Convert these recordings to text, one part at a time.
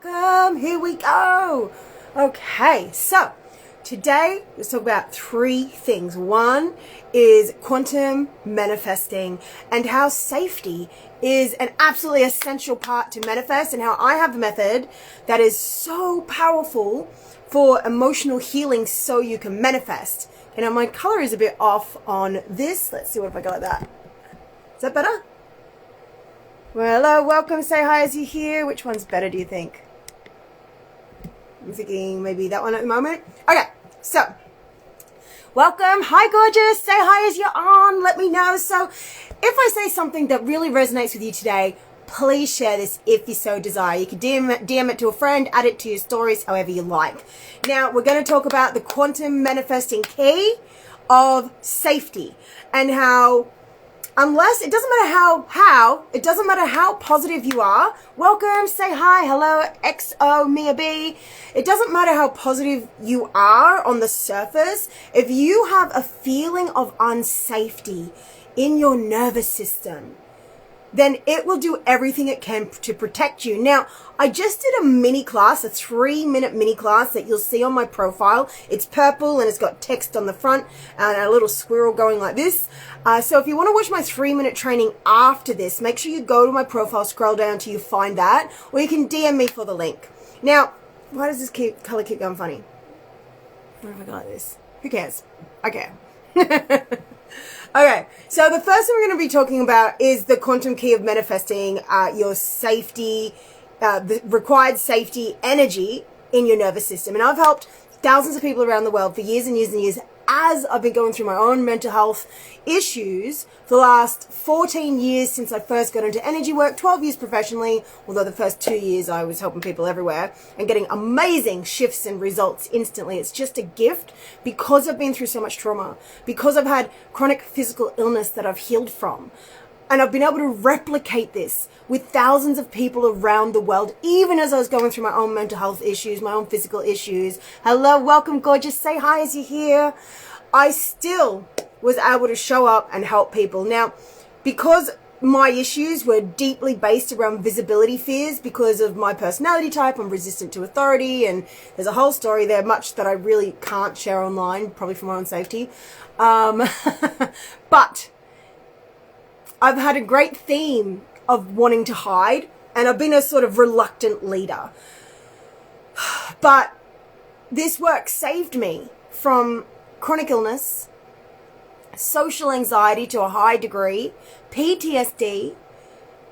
Welcome, here we go. Okay, so today let's talk about three things. One is quantum manifesting and how safety is an absolutely essential part to manifest, and how I have a method that is so powerful for emotional healing so you can manifest. You know, my color is a bit off on this. Let's see what if I go like that. Is that better? Well, hello, welcome, say hi as you're here. Which one's better, do you think? I'm thinking maybe that one at the moment. Okay, so, welcome. Hi, gorgeous. Say hi as you're on. Let me know. So, if I say something that really resonates with you today, please share this if you so desire. You can DM it to a friend, add it to your stories, however you like. Now, we're going to talk about the quantum manifesting key of safety and how... Unless, it doesn't matter it doesn't matter how positive you are. Welcome, say hi, hello, XO, Mia B. It doesn't matter how positive you are on the surface. If you have a feeling of unsafety in your nervous system, then it will do everything it can to protect you. Now, I just did a mini class, a 3-minute mini class that you'll see on my profile. It's purple and it's got text on the front and a little squirrel going like this. So if you want to watch my 3-minute training after this, make sure you go to my profile, scroll down till you find that, or you can DM me for the link. Now, why does this color keep going funny? What if I go like this? Who cares? Okay. Okay, so the first thing we're going to be talking about is the quantum key of manifesting your safety, the required safety energy in your nervous system. And I've helped thousands of people around the world for years and years and years as I've been going through my own mental health issues for the last 14 years since I first got into energy work, 12 years professionally, although the first 2 years I was helping people everywhere and getting amazing shifts and results instantly. It's just a gift because I've been through so much trauma, because I've had chronic physical illness that I've healed from. And I've been able to replicate this with thousands of people around the world, even as I was going through my own mental health issues, my own physical issues. Hello, welcome, gorgeous. Say hi as you're here. I still was able to show up and help people. Now, because my issues were deeply based around visibility fears because of my personality type, I'm resistant to authority, and there's a whole story there, much that I really can't share online, probably for my own safety. But I've had a great theme of wanting to hide, and I've been a sort of reluctant leader. But this work saved me from chronic illness, social anxiety to a high degree, PTSD,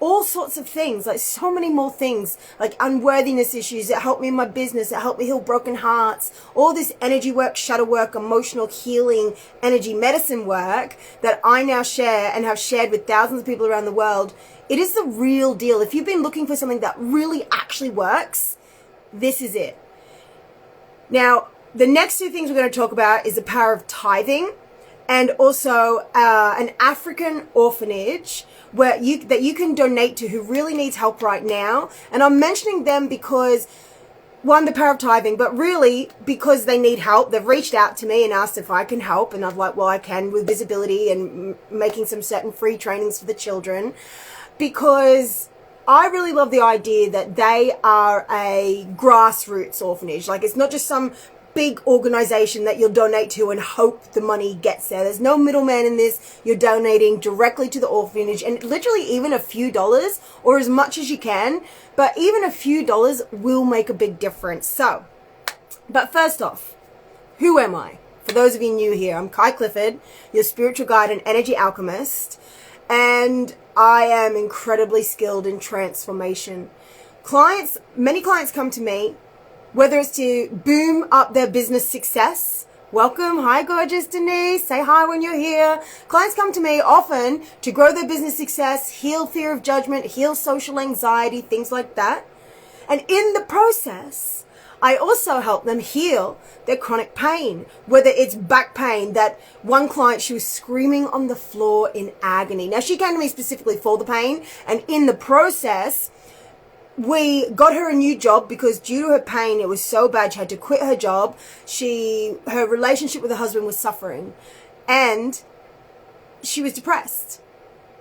all sorts of things, like so many more things, like unworthiness issues. It helped me in my business. It helped me heal broken hearts. All this energy work, shadow work, emotional healing, energy medicine work that I now share and have shared with thousands of people around the world. It is the real deal. If you've been looking for something that really actually works, this is it. Now, the next two things we're going to talk about is the power of tithing, and also an African orphanage that you can donate to who really needs help right now. And I'm mentioning them because, one, the power of tithing, but really because they need help. They've reached out to me and asked if I can help, and I'm like, well, I can, with visibility and making some certain free trainings for the children, because I really love the idea that they are a grassroots orphanage. Like, it's not just some big organization that you'll donate to and hope the money gets there. There's no middleman in this. You're donating directly to the orphanage, and literally even a few dollars, or as much as you can, but even a few dollars will make a big difference. So, but first off, who am I? For those of you new here, I'm Kai Clifford, your spiritual guide and energy alchemist, and I am incredibly skilled in transformation. Many clients come to me, whether it's to boom up their business success. Welcome. Hi, gorgeous Denise. Say hi when you're here. Clients come to me often to grow their business success, heal fear of judgment, heal social anxiety, things like that. And in the process, I also help them heal their chronic pain, whether it's back pain. That one client, she was screaming on the floor in agony. Now, she came to me specifically for the pain, and in the process, we got her a new job because due to her pain, it was so bad, she had to quit her job. Her relationship with her husband was suffering, and she was depressed.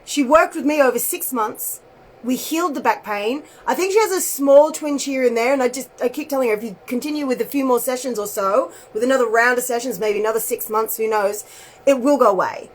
She worked with me over 6 months. we healed the back pain. I think she has a small twinge here and there, and I keep telling her, if you continue with a few more sessions or so, with another round of sessions, maybe another 6 months, who knows, it will go away.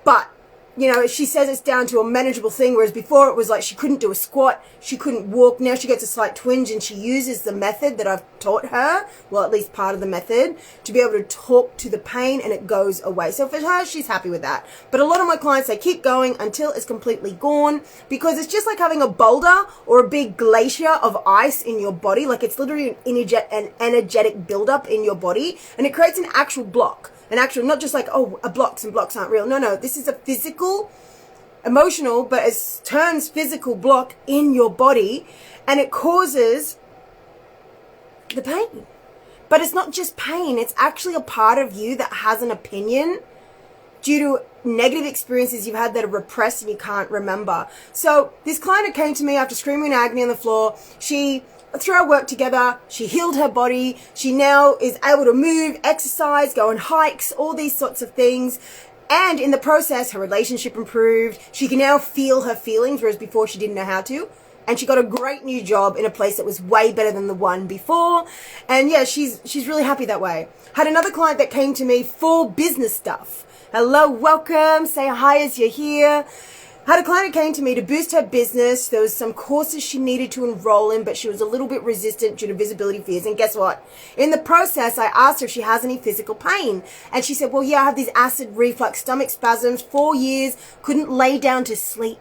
But, you know, she says it's down to a manageable thing, whereas before it was like she couldn't do a squat, she couldn't walk. Now she gets a slight twinge, and she uses the method that I've taught her, well, at least part of the method, to be able to talk to the pain, and it goes away. So for her, she's happy with that. But a lot of my clients, they keep going until it's completely gone, because it's just like having a boulder or a big glacier of ice in your body. Like, it's literally an energetic buildup in your body, and it creates an actual block. An actual, not just like, oh, blocks and blocks aren't real. No, this is a physical, emotional, but it turns physical block in your body, and it causes the pain. But it's not just pain. It's actually a part of you that has an opinion due to negative experiences you've had that are repressed and you can't remember. So this client who came to me after screaming in agony on the floor, through our work together, she healed her body. She now is able to move, exercise, go on hikes, all these sorts of things. And in the process, her relationship improved. She can now feel her feelings, whereas before she didn't know how to. And she got a great new job in a place that was way better than the one before. And yeah, she's really happy that way. Had another client that came to me for business stuff. Hello, welcome. Say hi as you're here. Had a client who came to me to boost her business. There was some courses she needed to enroll in, but she was a little bit resistant due to visibility fears. And guess what? In the process, I asked her if she has any physical pain. And she said, well, yeah, I have these acid reflux, stomach spasms, 4 years, couldn't lay down to sleep.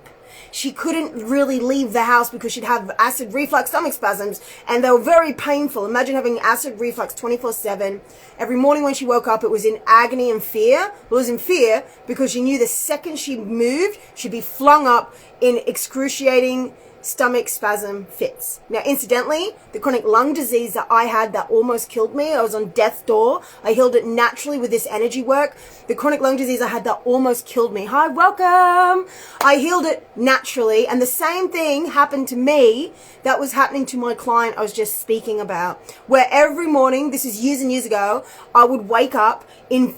She couldn't really leave the house because she'd have acid reflux stomach spasms, and they were very painful. Imagine having acid reflux 24/7. Every morning when she woke up, it was in agony and fear. Well, it was in fear because she knew the second she moved, she'd be flung up in excruciating stomach spasm fits. Now, incidentally, the chronic lung disease that I had that almost killed me, I was on death's door. I healed it naturally with this energy work. The chronic lung disease I had that almost killed me. Hi, welcome. I healed it naturally, and the same thing happened to me that was happening to my client I was just speaking about, where every morning, this is years and years ago, I would wake up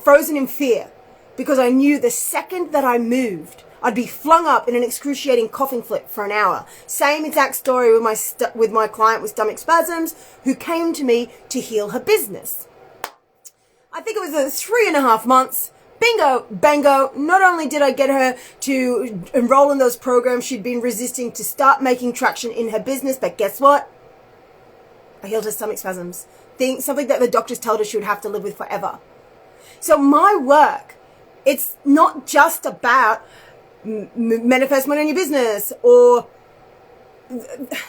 frozen in fear because I knew the second that I moved, I'd be flung up in an excruciating coughing fit for an hour. Same exact story with my client with stomach spasms who came to me to heal her business. I think it was 3.5 months. Bingo, bango. Not only did I get her to enroll in those programs she'd been resisting to start making traction in her business, but guess what? I healed her stomach spasms. Something that the doctors told her she would have to live with forever. So my work, it's not just about manifest money in your business, or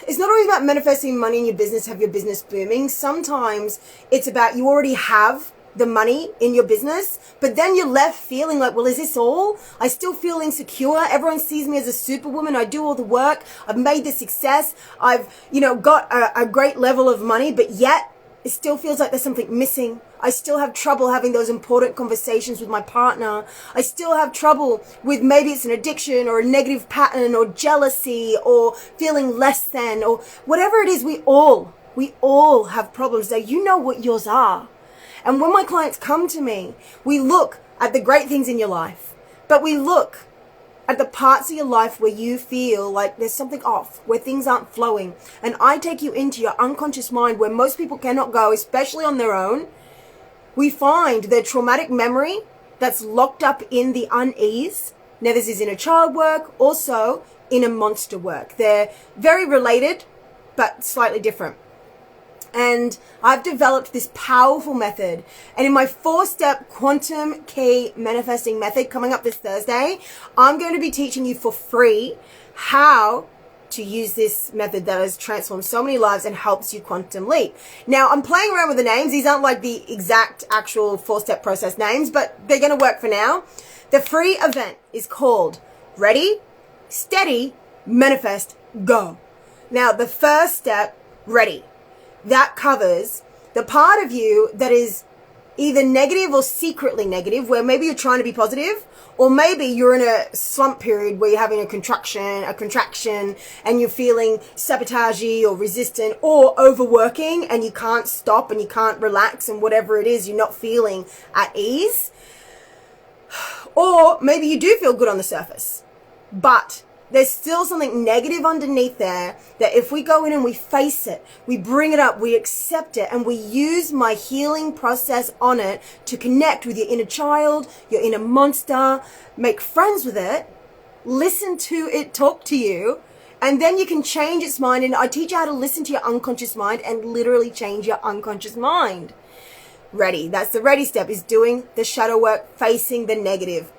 it's not always about manifesting money in your business, have your business booming. Sometimes it's about you already have the money in your business, but then you're left feeling like, well, is this all? I still feel insecure. Everyone sees me as a superwoman. I do all the work. I've made the success. I've, got a great level of money, but yet it still feels like there's something missing. I still have trouble having those important conversations with my partner. I still have trouble with, maybe it's an addiction or a negative pattern or jealousy or feeling less than, or whatever it is. We all have problems. Now, you know what yours are. And when my clients come to me, we look at the great things in your life, but we look at the parts of your life where you feel like there's something off, where things aren't flowing. And I take you into your unconscious mind where most people cannot go, especially on their own. We find their traumatic memory that's locked up in the unease. Now, this is inner child work, also inner monster work. They're very related, but slightly different. And I've developed this powerful method. And in my 4-step quantum key manifesting method coming up this Thursday, I'm going to be teaching you for free how to use this method that has transformed so many lives and helps you quantum leap. Now, I'm playing around with the names. These aren't like the exact actual 4-step process names, but they're going to work for now. The free event is called Ready, Steady, Manifest, Go. Now, the first step, ready. That covers the part of you that is either negative or secretly negative, where maybe you're trying to be positive, or maybe you're in a slump period where you're having a contraction, and you're feeling sabotagey or resistant or overworking, and you can't stop and you can't relax, and whatever it is, you're not feeling at ease. Or maybe you do feel good on the surface, but there's still something negative underneath there that if we go in and we face it, we bring it up, we accept it, and we use my healing process on it to connect with your inner child, your inner monster, make friends with it, listen to it talk to you, and then you can change its mind. And I teach you how to listen to your unconscious mind and literally change your unconscious mind. Ready. That's the ready step, is doing the shadow work, facing the negative.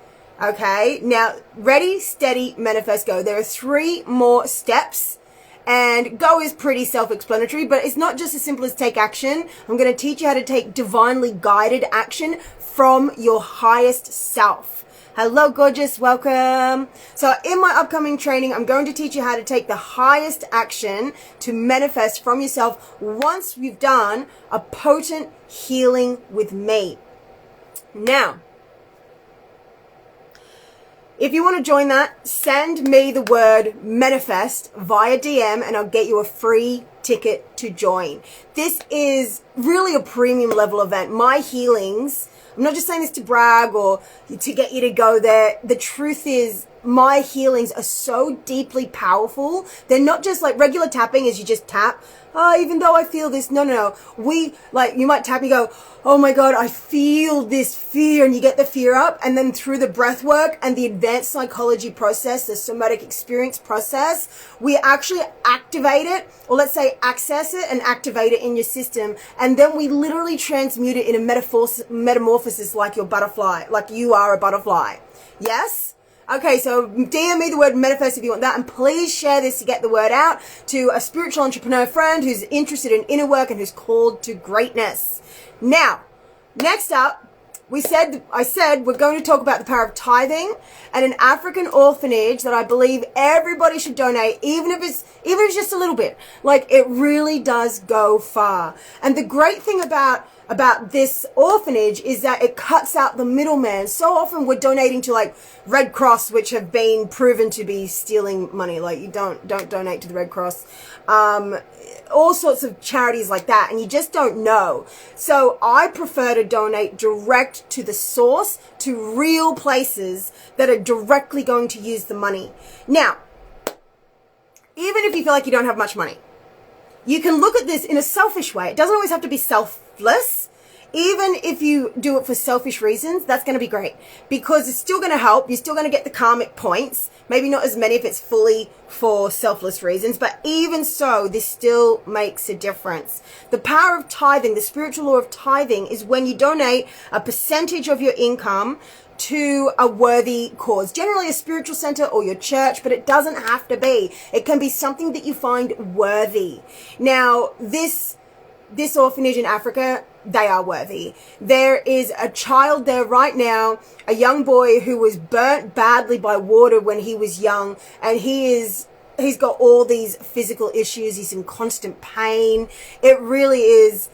Okay, now ready, steady, manifest, go. There are 3 more steps, and go is pretty self-explanatory, but it's not just as simple as take action. I'm going to teach you how to take divinely guided action from your highest self. Hello, gorgeous, welcome. So in my upcoming training, I'm going to teach you how to take the highest action to manifest from yourself once we've done a potent healing with me. Now, if you want to join that, send me the word manifest via DM and I'll get you a free ticket to join. This is really a premium level event. My healings, I'm not just saying this to brag or to get you to go there. The truth is, my healings are so deeply powerful. They're not just like regular tapping as you just tap. Oh, even though I feel this. No. You might tap and go, oh my God, I feel this fear. And you get the fear up. And then through the breath work and the advanced psychology process, the somatic experience process, we actually activate it, or let's say access it and activate it in your system. And then we literally transmute it in a metamorphosis like your butterfly, like you are a butterfly. Yes? Okay, so DM me the word manifest if you want that, and please share this to get the word out to a spiritual entrepreneur friend who's interested in inner work and who's called to greatness. Now, next up, I said we're going to talk about the power of tithing and an African orphanage that I believe everybody should donate, even if it's just a little bit. Like, it really does go far. And the great thing about this orphanage is that it cuts out the middleman. So often we're donating to like Red Cross, which have been proven to be stealing money. Like, you don't donate to the Red Cross. All sorts of charities like that, and you just don't know. So I prefer to donate direct to the source, to real places that are directly going to use the money. Now, even if you feel like you don't have much money, you can look at this in a selfish way. It doesn't always have to be selfless. Even if you do it for selfish reasons, that's going to be great, because it's still going to help. You're still going to get the karmic points. Maybe not as many if it's fully for selfless reasons, but even so, this still makes a difference. The power of tithing, the spiritual law of tithing, is when you donate a percentage of your income to a worthy cause, generally a spiritual center or your church, but it doesn't have to be. It can be something that you find worthy. Now, this orphanage in Africa, they are worthy. There is a child there right now, a young boy who was burnt badly by water when he was young, and he's got all these physical issues. He's in constant pain. It really is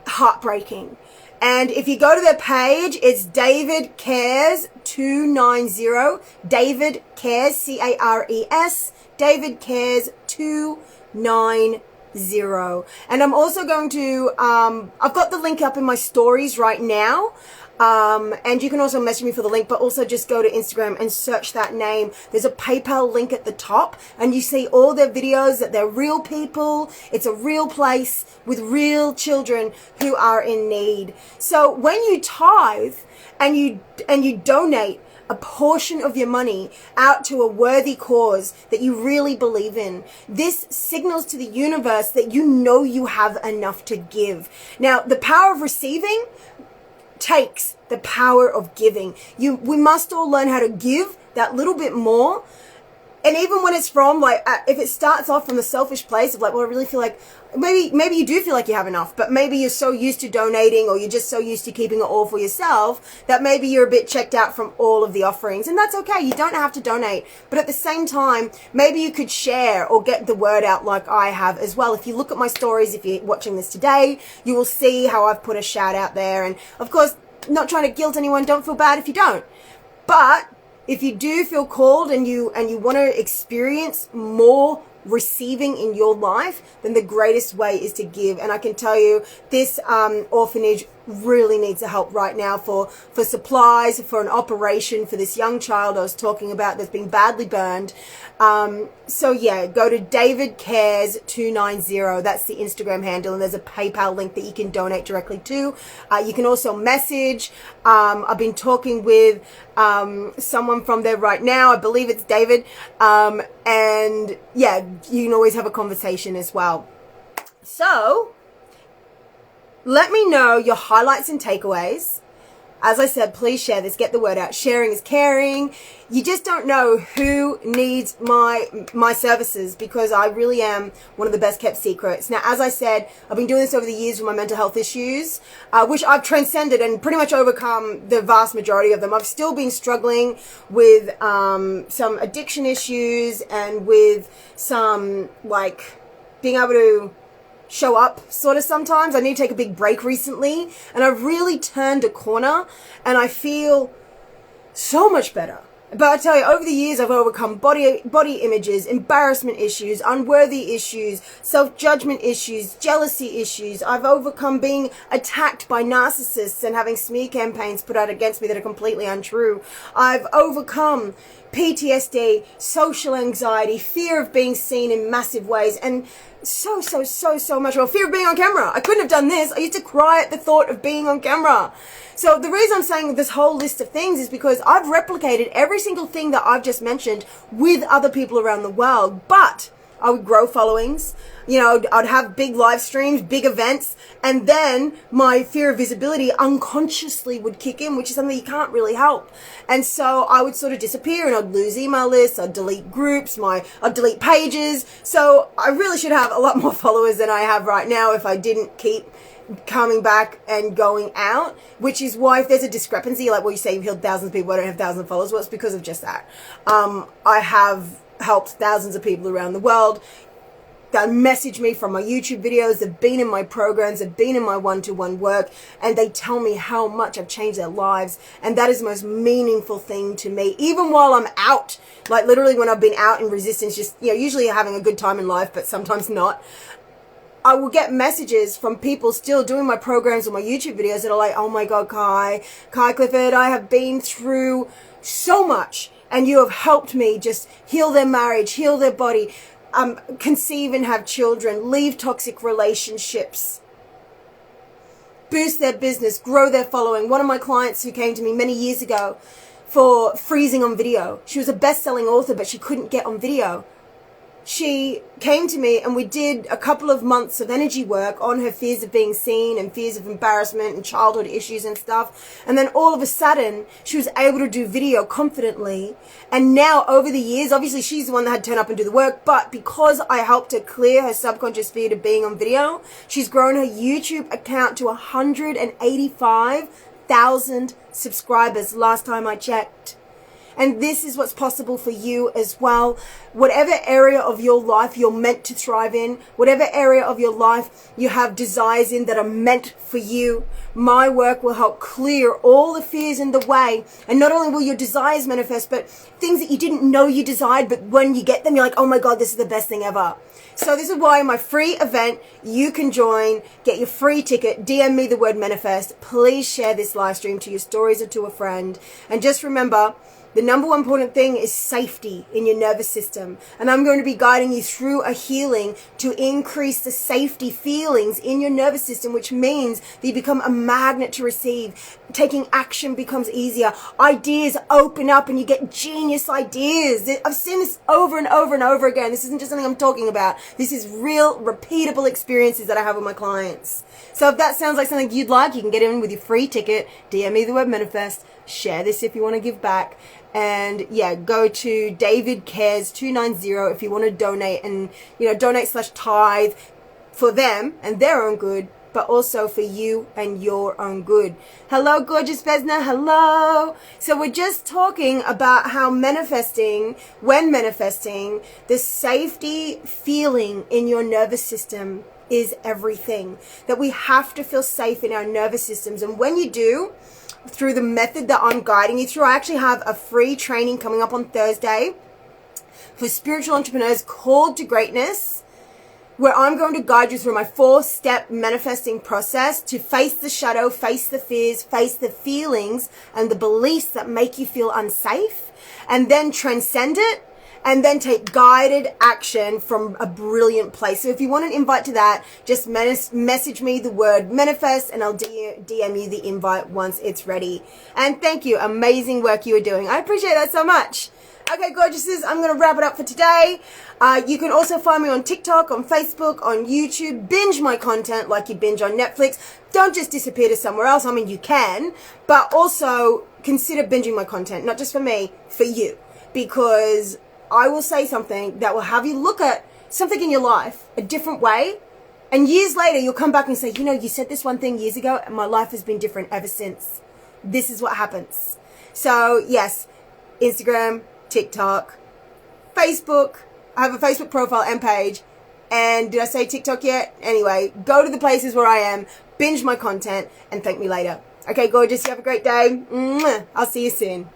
heartbreaking. And if you go to their page, it's David Cares 290. David Cares, C-A-R-E-S. David Cares 290. And I'm also going to, I've got the link up in my stories right now. And you can also message me for the link, but also just go to Instagram and search that name. There's a PayPal link at the top, and you see all their videos, that they're real people. It's a real place with real children who are in need. So when you tithe and you donate a portion of your money out to a worthy cause that you really believe in, this signals to the universe that you know you have enough to give. Now, the power of receiving takes the power of giving. We must all learn how to give that little bit more. And even when it's from, like, if it starts off from a selfish place of like, well, I really feel like, maybe you do feel like you have enough, but maybe you're so used to donating, or you're just so used to keeping it all for yourself, that maybe you're a bit checked out from all of the offerings. And that's okay. You don't have to donate. But at the same time, maybe you could share or get the word out like I have as well. If you look at my stories, if you're watching this today, you will see how I've put a shout out there. And of course, not trying to guilt anyone. Don't feel bad if you don't. But if you do feel called and you want to experience more receiving in your life, then the greatest way is to give. And I can tell you, this orphanage really needs the help right now for supplies, for an operation for this young child I was talking about that's been badly burned. So yeah, go to David Cares 290. That's the Instagram handle, and there's a PayPal link that you can donate directly to. You can also message. I've been talking with someone from there right now. I believe it's David. And yeah, you can always have a conversation as well. So let me know your highlights and takeaways. As I said, please share this. Get the word out. Sharing is caring. You just don't know who needs my services, because I really am one of the best kept secrets. Now, as I said, I've been doing this over the years with my mental health issues, which I've transcended and pretty much overcome the vast majority of them. I've still been struggling with some addiction issues and with some, like, being able to show up sort of sometimes. I need to take a big break recently, and I've really turned a corner and I feel so much better. But I tell you, over the years, I've overcome body images, embarrassment issues, unworthy issues, self-judgment issues, jealousy issues. I've overcome being attacked by narcissists and having smear campaigns put out against me that are completely untrue. I've overcome PTSD, social anxiety, fear of being seen in massive ways, and so much more. Fear of being on camera. I couldn't have done this. I used to cry at the thought of being on camera. So the reason I'm saying this whole list of things is because I've replicated every single thing that I've just mentioned with other people around the world. But I would grow followings, you know, I'd have big live streams, big events, and then my fear of visibility unconsciously would kick in, which is something you can't really help. And so I would sort of disappear, and I'd lose email lists, I'd delete groups, I'd delete pages. So I really should have a lot more followers than I have right now if I didn't keep coming back and going out, which is why if there's a discrepancy, like, well, you say you've healed thousands of people, I don't have thousands of followers. Well, it's because of just that. I have helped thousands of people around the world that message me from my YouTube videos, they've been in my programs, they've been in my one-to-one work, and they tell me how much I've changed their lives. And that is the most meaningful thing to me, even while I'm out, like literally when I've been out in resistance, just, you know, usually having a good time in life, but sometimes not. I will get messages from people still doing my programs or my YouTube videos that are like, oh my God, Kai Clifford, I have been through so much, and you have helped me just heal their marriage, heal their body, conceive and have children, leave toxic relationships, boost their business, grow their following. One of my clients who came to me many years ago for freezing on video, she was a best-selling author, but she couldn't get on video. She came to me and we did a couple of months of energy work on her fears of being seen and fears of embarrassment and childhood issues and stuff. And then all of a sudden, she was able to do video confidently. And now over the years, obviously she's the one that had to turn up and do the work, but because I helped her clear her subconscious fear to being on video, she's grown her YouTube account to 185,000 subscribers last time I checked. And this is what's possible for you as well. Whatever area of your life you're meant to thrive in, whatever area of your life you have desires in that are meant for you, my work will help clear all the fears in the way. And not only will your desires manifest, but things that you didn't know you desired, but when you get them, you're like, oh my God, this is the best thing ever. So this is why my free event, you can join, get your free ticket, DM me the word manifest. Please share this live stream to your stories or to a friend. And just remember, the number one important thing is safety in your nervous system. And I'm going to be guiding you through a healing to increase the safety feelings in your nervous system, which means that you become a magnet to receive. Taking action becomes easier. Ideas open up and you get genius ideas. I've seen this over and over and over again. This isn't just something I'm talking about. This is real, repeatable experiences that I have with my clients. So if that sounds like something you'd like, you can get in with your free ticket. DM me the word manifest. Share this if you want to give back. And yeah, go to David Cares 290 if you want to donate, and donate/tithe for them and their own good, but also for you and your own good. Hello, gorgeous Vesna. Hello. So we're just talking about how when manifesting, the safety feeling in your nervous system is everything. That we have to feel safe in our nervous systems. And when you do, through the method that I'm guiding you through, I actually have a free training coming up on Thursday for spiritual entrepreneurs called to greatness. where I'm going to guide you through my 4-step manifesting process to face the shadow, face the fears, face the feelings and the beliefs that make you feel unsafe, and then transcend it, and then take guided action from a brilliant place. So if you want an invite to that, just message me the word manifest and I'll DM you the invite once it's ready. And thank you. Amazing work you are doing. I appreciate that so much. Okay, gorgeouses, I'm going to wrap it up for today. You can also find me on TikTok, on Facebook, on YouTube. Binge my content like you binge on Netflix. Don't just disappear to somewhere else. I mean, you can, but also consider binging my content, not just for me, for you. Because I will say something that will have you look at something in your life a different way. And years later, you'll come back and say, you know, you said this one thing years ago and my life has been different ever since. This is what happens. So yes, Instagram, TikTok, Facebook. I have a Facebook profile and page. And did I say TikTok yet? Anyway, go to the places where I am, binge my content, and thank me later. Okay, gorgeous. You have a great day. Mwah. I'll see you soon.